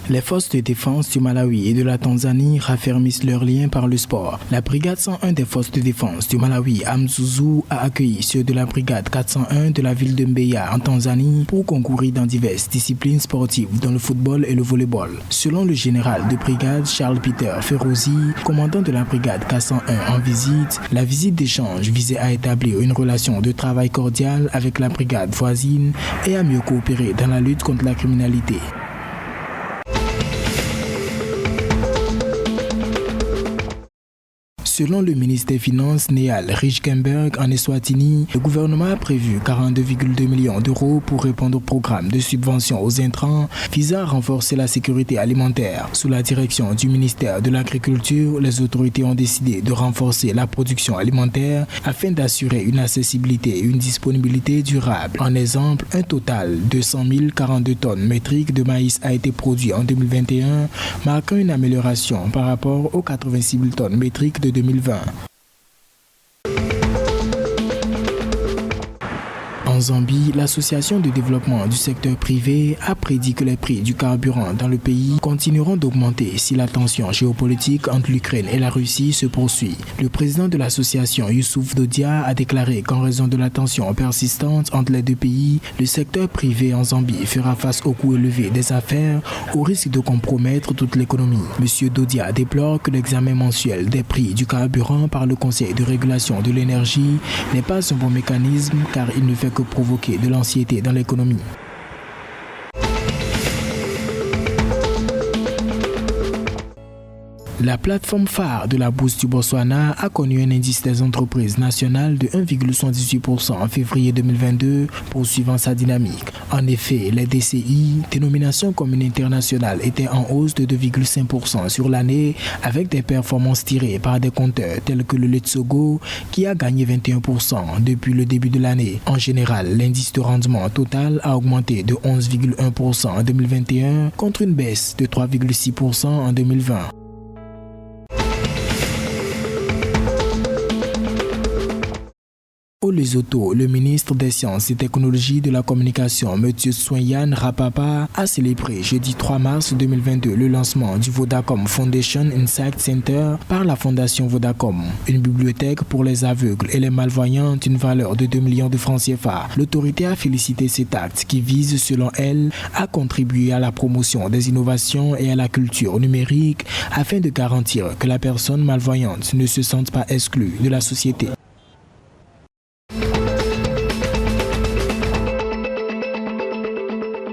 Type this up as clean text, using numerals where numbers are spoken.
Les forces de défense du Malawi et de la Tanzanie raffermissent leurs liens par le sport. La brigade 101 des forces de défense du Malawi à Mzuzu a accueilli ceux de la brigade 401 de la ville de Mbeya en Tanzanie pour concourir dans diverses disciplines sportives dont le football et le volleyball. Selon le général de brigade Charles Peter Ferozi, commandant de la brigade 401 en visite, la visite d'échange visait à établir une relation de travail cordiale avec la brigade voisine et à mieux coopérer dans la lutte contre la criminalité. Selon le ministre des Finances, Néal Rijkenberg, en Eswatini, le gouvernement a prévu 42,2 millions d'euros pour répondre au programme de subvention aux intrants visant à renforcer la sécurité alimentaire. Sous la direction du ministère de l'Agriculture, les autorités ont décidé de renforcer la production alimentaire afin d'assurer une accessibilité et une disponibilité durable. En exemple, un total de 100 042 tonnes métriques de maïs a été produit en 2021, marquant une amélioration par rapport aux 86 000 tonnes métriques de 2020. En Zambie, l'association de développement du secteur privé a prédit que les prix du carburant dans le pays continueront d'augmenter si la tension géopolitique entre l'Ukraine et la Russie se poursuit. Le président de l'association, Youssouf Dodia, a déclaré qu'en raison de la tension persistante entre les deux pays, le secteur privé en Zambie fera face au coût élevé des affaires au risque de compromettre toute l'économie. M. Dodia déplore que l'examen mensuel des prix du carburant par le Conseil de régulation de l'énergie n'est pas un bon mécanisme car il ne fait que provoquer de l'anxiété dans l'économie. La plateforme phare de la bourse du Botswana a connu un indice des entreprises nationales de 1,78% en février 2022, poursuivant sa dynamique. En effet, les DCI, dénomination commune internationale, étaient en hausse de 2,5% sur l'année, avec des performances tirées par des compteurs tels que le Letsogo, qui a gagné 21% depuis le début de l'année. En général, l'indice de rendement total a augmenté de 11,1% en 2021, contre une baisse de 3,6% en 2020. Au Lesotho, le ministre des Sciences et Technologies de la Communication, M. Soyan Rapapa, a célébré jeudi 3 mars 2022 le lancement du Vodacom Foundation Insight Center par la Fondation Vodacom, une bibliothèque pour les aveugles et les malvoyants d'une valeur de 2 millions de francs CFA. L'autorité a félicité cet acte qui vise, selon elle, à contribuer à la promotion des innovations et à la culture numérique afin de garantir que la personne malvoyante ne se sente pas exclue de la société.